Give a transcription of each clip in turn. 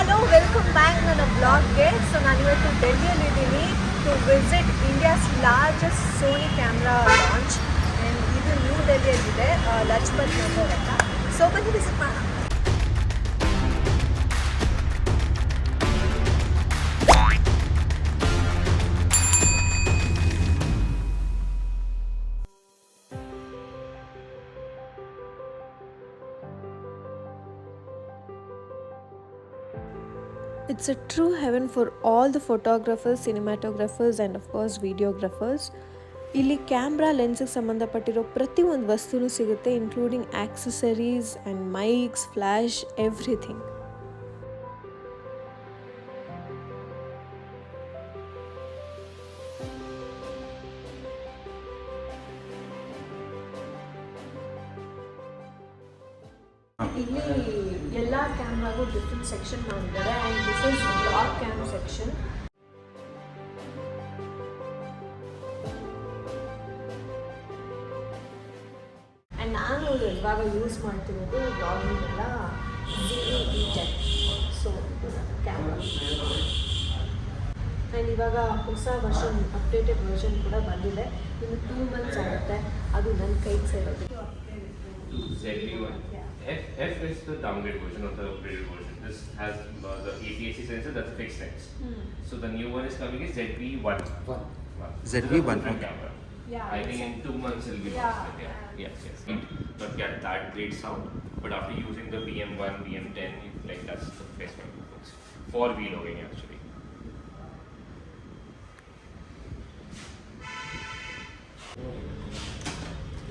Hello welcome back ನನ್ನ ಬ್ಲಾಗ್ಗೆ. So ನಾನಿವತ್ತು ಡೆಲ್ಲಿಯಲ್ಲಿದ್ದೀನಿ to visit India's largest Sony camera launch. And ಇದು ನ್ಯೂ ಡೆಲ್ಲಿಯಲ್ಲಿದೆ, ಲಜ್ಪತ್ ನಗರ್ ಅಂತ. ಸೊ ಬನ್ನಿ ವಿಸಿಟ್ ಮಾಡೋಣ. It's a true heaven for all the photographers, cinematographers and of course videographers. ಇಲ್ಲಿ ಕ್ಯಾಮ್ರಾ ಲೆನ್ಸ್ಗೆ ಸಂಬಂಧಪಟ್ಟಿರೋ ಪ್ರತಿಯೊಂದು ವಸ್ತುನೂ ಸಿಗುತ್ತೆ, including accessories and mics, flash, everything. ಇಲ್ಲಿ ಎಲ್ಲ ಕ್ಯಾಮ್ರಾಗೂ ಡಿಫ್ರೆಂಟ್ ಸೆಕ್ಷನ್ ಮಾಡಿದ್ದಾರೆ. And this is blog cam section. And ನಾನು ಇವಾಗ ಯೂಸ್ ಮಾಡ್ತಿರೋದು ಬ್ಲಾಗಿಂಗೆಲ್ಲ ZV-E10. So camera. ಆ್ಯಂಡ್ ಇವಾಗ ಹೊಸ ವರ್ಷನ್, ಅಪ್ಡೇಟೆಡ್ ವರ್ಷನ್ ಕೂಡ ಬಂದಿದೆ. ಇನ್ನು 2 months ಆಗುತ್ತೆ ಅದು ನನ್ನ ಕೈಗೆ ಸೇರೋದು. ZV-1. F is the downgrade version of the upgraded version. This has the APS-C sensor, that's a fixed lens. So the new one is coming is ZV-1. ZV-1. Camera. Yeah, I think in 2 months it'll be possible. Yes. But yeah, that great sound. But after using the BM1, BM10, like that's the best one for vlogging actually.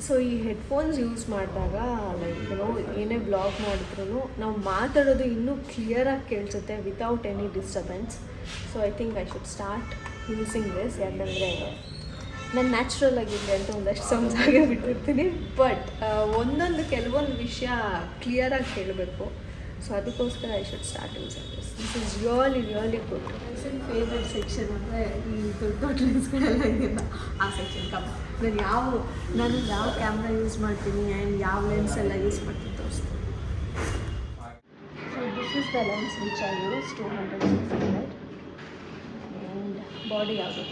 So ಈ headphones use ಮಾಡಿದಾಗ like ಏನೇ vlog ಮಾಡಿದ್ರು ನಾವು ಮಾತಾಡೋದು ಇನ್ನೂ ಕ್ಲಿಯರಾಗಿ ಕೇಳಿಸುತ್ತೆ without any disturbance. So I think I should start using this. ಯಾಕಂದರೆ ನಾನು ನ್ಯಾಚುರಲ್ ಆಗಿದ್ದೆ ಅಂತ ಒಂದಷ್ಟು ಸಾಂಗ್ಸ್ ಆಗೇ ಬಿಟ್ಟಿರ್ತೀನಿ. ಬಟ್ ಕೆಲವೊಂದು ವಿಷಯ ಕ್ಲಿಯರಾಗಿ ಕೇಳಬೇಕು. ಸೊ ಅದಕ್ಕೋಸ್ಕರ I should start using this. This is really good. ನನ್ನ ಫೇವ್ರೆಟ್ ಸೆಕ್ಷನ್ ಅಂದರೆ ಈ ದೊಡ್ಡ ಲೆನ್ಸ್ಗಳೆಲ್ಲ ಇದೆಯಲ್ಲ, ಆ ಸೆಕ್ಷನ್. ನಾನು ಯಾವ ಕ್ಯಾಮ್ರಾ ಯೂಸ್ ಮಾಡ್ತೀನಿ ಆ್ಯಂಡ್ ಯಾವ ಲೆನ್ಸ್ ಎಲ್ಲ ಯೂಸ್ ಮಾಡ್ತೀನಿ ತೋರಿಸ್ತೀನಿ. So this is the lens which I use 200-600 and body ಯಾವುದು?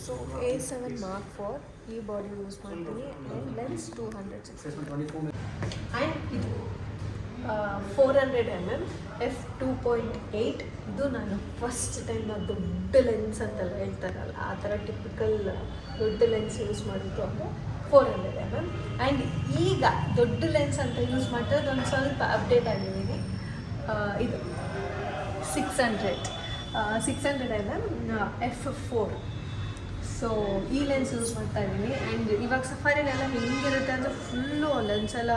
ಸೊ A7 Mark IV ಈ ಬಾಡಿ ಯೂಸ್ ಮಾಡ್ತೀನಿ ಆ್ಯಂಡ್ ಲೆನ್ಸ್ 200-600 ಆ್ಯಂಡ್ ಇದು 400mm f2.8. ಇದು ನಾನು ಫಸ್ಟ್ ಟೈಮ್ ದೊಡ್ಡ ಲೆನ್ಸ್ ಅಂತೆಲ್ಲ ಹೇಳ್ತಾರಲ್ಲ, ಆ ಥರ ಟಿಪಿಕಲ್ ದೊಡ್ಡ ಲೆನ್ಸ್ ಯೂಸ್ ಮಾಡಿದ್ದು ಅಂದರೆ 400mm. ಆ್ಯಂಡ್ ಈಗ ದೊಡ್ಡ ಲೆನ್ಸ್ ಅಂತ ಯೂಸ್ ಮಾಡ್ತಿರೋದು ಒಂದು ಸ್ವಲ್ಪ ಅಪ್ಡೇಟ್ ಆಗಿದ್ದೀನಿ. ಇದು 600mm f4. ಸೊ ಈ ಲೆನ್ಸ್ ಯೂಸ್ ಮಾಡ್ತಾ ಇದ್ದೀನಿ. ಆ್ಯಂಡ್ ಇವಾಗ ಸಫಾರಿನೆಲ್ಲ ಹೆಂಗಿರುತ್ತೆ ಅಂದರೆ ಫುಲ್ಲು ಲೆನ್ಸ್ ಎಲ್ಲ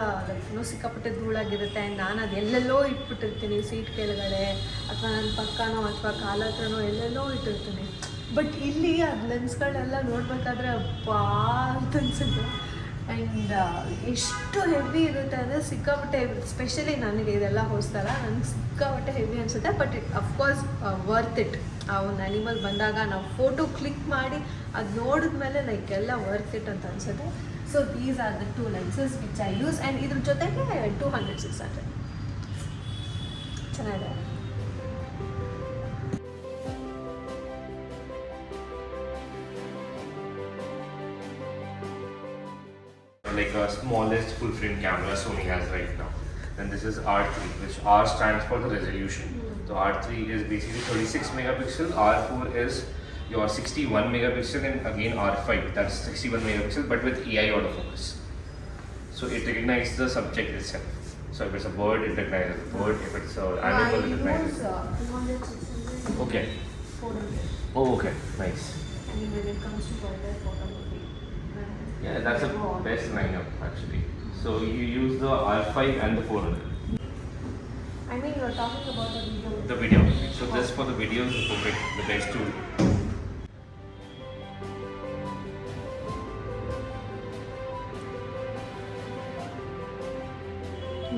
ಸಿಕ್ಕಾಪಟ್ಟೆ ಧೂಳಾಗಿರುತ್ತೆ. ಆ್ಯಂಡ್ ನಾನು ಅದು ಎಲ್ಲೆಲ್ಲೋ ಇಟ್ಬಿಟ್ಟಿರ್ತೀನಿ, ಸೀಟ್ ಕೆಳಗಡೆ ಅಥವಾ ನನ್ನ ಪಕ್ಕನೋ ಅಥವಾ ಕಾಲ ಹತ್ರನೋ ಎಲ್ಲೆಲ್ಲೋ ಇಟ್ಟಿರ್ತೀನಿ. ಬಟ್ ಇಲ್ಲಿ ಅದು ಲೆನ್ಸ್ಗಳೆಲ್ಲ ನೋಡಬೇಕಾದ್ರೆ ಅಂತ ಅನಿಸುತ್ತೆ. ಆ್ಯಂಡ್ ಎಷ್ಟು ಹೆವಿ ಇರುತ್ತೆ ಅಂದರೆ ಸಿಕ್ಕಾಪಟ್ಟೆ, ಸ್ಪೆಷಲಿ ನನಗೆ ಇದೆಲ್ಲ ಹೊಸದಲ್ಲ, ನನಗೆ ಸಿಕ್ಕಾಪಟ್ಟೆ ಹೆವಿ ಅನಿಸುತ್ತೆ. But of course worth it. ಆ ಒಂದು ಆ್ಯನಿಮಲ್ ಬಂದಾಗ ನಾವು ಫೋಟೋ ಕ್ಲಿಕ್ ಮಾಡಿ ಅದು ನೋಡಿದ್ಮೇಲೆ ಲೈಕ್ ಎಲ್ಲ ವರ್ತ್ ಇಟ್ ಅಂತ ಅನಿಸುತ್ತೆ. So these are the 2 lenses which I use. And ಇದ್ರ ಜೊತೆಗೆ 200-600 ಚೆನ್ನಾಗಿದೆ. Like a smallest full frame camera Sony has right now. And this is R3, which R stands for the resolution. So R3 is basically 36 megapixel, R4 is your 61 megapixel, and again R5, that's 61 megapixel but with AI autofocus. So it recognizes the subject itself. So if it's a bird, it recognizes the bird. If it's an animal, it recognizes it. 200-600 Okay. 400. Oh, okay. Nice. I mean, when it comes to wildlife photography. Yeah, that's the best lineup actually. So you use the R5 and the 400. I mean, you're talking about the video. The video. So this for the videos is perfect, the best tool.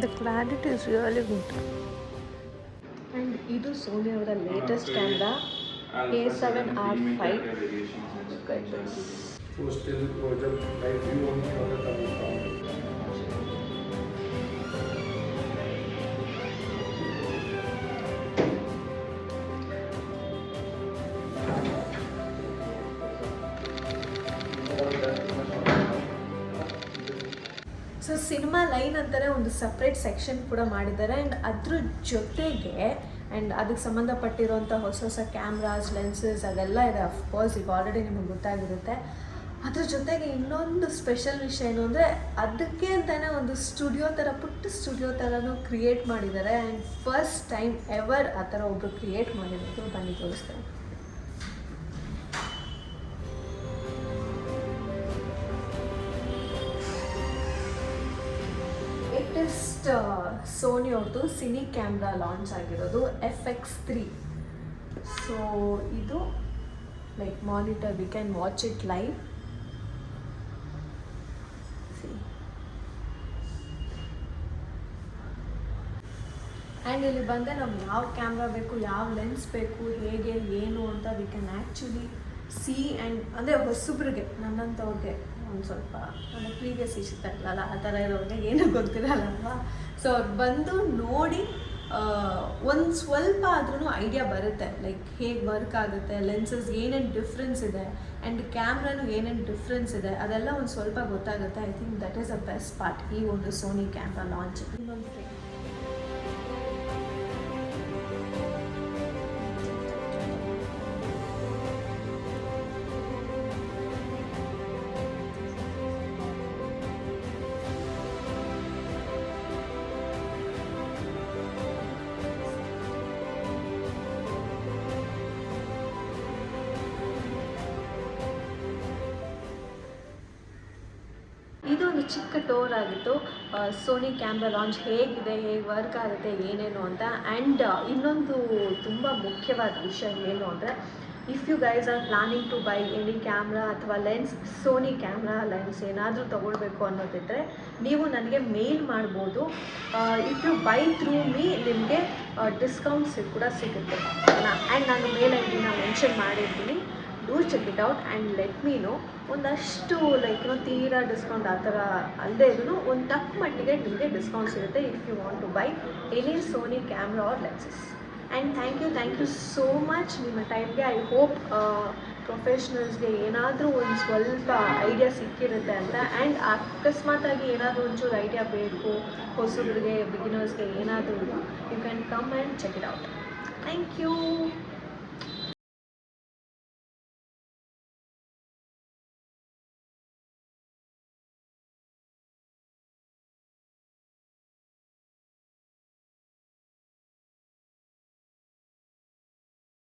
The clarity is really good. And ಇದು Sony ಅವರ latest camera A7R5. Look at this. So still जब live view होने वाला तब cinema line ಅಂತಾರೆ ಒಂದು separate section ಕೂಡ ಮಾಡಿದ್ದಾರೆ. ಆ್ಯಂಡ್ ಅದ್ರ ಜೊತೆಗೆ ಆ್ಯಂಡ್ ಅದಕ್ಕೆ ಸಂಬಂಧಪಟ್ಟಿರೋಂಥ ಹೊಸ ಹೊಸ ಕ್ಯಾಮ್ರಾಸ್, ಲೆನ್ಸಸ್ ಅದೆಲ್ಲ ಇದೆ. ಅಫ್ಕೋರ್ಸ್ ಈಗ ಆಲ್ರೆಡಿ ನಿಮಗೆ ಗೊತ್ತಾಗಿರುತ್ತೆ. ಅದ್ರ ಜೊತೆಗೆ ಇನ್ನೊಂದು ಸ್ಪೆಷಲ್ ವಿಷಯ ಏನು ಅಂದರೆ ಅದಕ್ಕೆ ಅಂತಲೇ ಒಂದು ಸ್ಟುಡಿಯೋ ಥರ, ಪುಟ್ಟ ಸ್ಟುಡಿಯೋ ಥರನೂ ಕ್ರಿಯೇಟ್ ಮಾಡಿದ್ದಾರೆ. ಆ್ಯಂಡ್ ಫಸ್ಟ್ ಟೈಮ್ ಎವರ್ ಆ ಥರ ಒಬ್ಬರು ಕ್ರಿಯೇಟ್ ಮಾಡಿರೋದು ಬನ್ನಿ ತೋರಿಸ್ತೇನೆ. ಲೇಟೆಸ್ಟ್ ಸೋನಿ ಅವ್ರದ್ದು ಸಿನಿ ಕ್ಯಾಮ್ರಾ ಲಾಂಚ್ ಆಗಿರೋದು FX3. ಸೊ ಇದು like monitor, we can watch it live. And ಇಲ್ಲಿ ಬಂದರೆ ನಮ್ಗೆ ಯಾವ ಕ್ಯಾಮ್ರಾ ಬೇಕು, ಯಾವ ಲೆನ್ಸ್ ಬೇಕು, ಹೇಗೆ ಏನು ಅಂತ we can actually C. And ಅಂದರೆ ಹೊಸಬ್ರಿಗೆ, ನನ್ನಂಥವ್ರಿಗೆ ಒಂದು ಸ್ವಲ್ಪ ಅಂದರೆ ಪ್ರೀವಿಯಸ್ ಇರ್ತಾರಲ್ಲ ಆ ಥರ ಇರೋರಿಗೆ ಏನೂ ಗೊತ್ತಿರಲ್ಲಲ್ವಾ. ಸೊ ಅವ್ರು ಬಂದು ನೋಡಿ ಒಂದು ಸ್ವಲ್ಪ ಆದ್ರೂ ಐಡಿಯಾ ಬರುತ್ತೆ, ಲೈಕ್ ಹೇಗೆ ವರ್ಕ್ ಆಗುತ್ತೆ, ಲೆನ್ಸಸ್ ಏನೇನು ಡಿಫ್ರೆನ್ಸ್ ಇದೆ, ಆ್ಯಂಡ್ ಕ್ಯಾಮ್ರಾನು ಏನೇನು ಡಿಫ್ರೆನ್ಸ್ ಇದೆ, ಅದೆಲ್ಲ ಒಂದು ಸ್ವಲ್ಪ ಗೊತ್ತಾಗುತ್ತೆ. I think that is the best part ಈ ಒಂದು ಸೋನಿ ಕ್ಯಾಮ್ರಾ ಲಾಂಚ್. ಇನ್ನೊಂದು ಫ್ರೇಮ್ ಇದೊಂದು ಚಿಕ್ಕ ಟೋರ್ ಆಗಿತ್ತು ಸೋನಿ ಕ್ಯಾಮ್ರಾ ಲಾಂಚ್ ಹೇಗಿದೆ, ಹೇಗೆ ವರ್ಕ್ ಆಗುತ್ತೆ, ಏನೇನು ಅಂತ. ಆ್ಯಂಡ್ ಇನ್ನೊಂದು ತುಂಬ ಮುಖ್ಯವಾದ ವಿಷಯ ಏನು ಅಂದರೆ, if you guys are planning to buy any camera ಅಥವಾ ಲೆನ್ಸ್, ಸೋನಿ ಕ್ಯಾಮ್ರಾ ಲೆನ್ಸ್ ಏನಾದರೂ ತೊಗೊಳ್ಬೇಕು ಅನ್ನೋದಿದ್ದರೆ ನೀವು ನನಗೆ ಮೇಲ್ ಮಾಡ್ಬೋದು. If you buy through me ನಿಮಗೆ ಡಿಸ್ಕೌಂಟ್ಸ್ ಕೂಡ ಸಿಗುತ್ತೆ. ಆ್ಯಂಡ್ ನಾನು ಮೇಲ್ ಐ ಡಿನ ಮೆನ್ಷನ್ ಮಾಡಿರ್ತೀನಿ. Do check it out and let me know. ಒಂದಷ್ಟು ಲೈಕ್ ತೀರಾ ಡಿಸ್ಕೌಂಟ್ ಆ ಥರ ಅಲ್ಲದೆ ಇದ್ರೂ ಒಂದು ತಕ್ಕ ಮಟ್ಟಿಗೆ ನಿಮಗೆ ಡಿಸ್ಕೌಂಟ್ ಸಿಗುತ್ತೆ if you want to buy any Sony camera or lenses. And thank you so much ನಿಮ್ಮ ಟೈಮ್ಗೆ. ಐ ಹೋಪ್ ಪ್ರೊಫೆಷ್ನಲ್ಸ್ಗೆ ಏನಾದರೂ ಒಂದು ಸ್ವಲ್ಪ ಐಡಿಯಾ ಸಿಕ್ಕಿರುತ್ತೆ ಅಂತ. ಆ್ಯಂಡ್ ಅಕಸ್ಮಾತಾಗಿ ಏನಾದರೂ ಒಂಚೂರು ಐಡಿಯಾ ಬೇಕು ಹೊಸಬ್ರಿಗೆ, ಬಿಗಿನರ್ಸ್ಗೆ ಏನಾದರೂ, you can come and check it out. Thank you.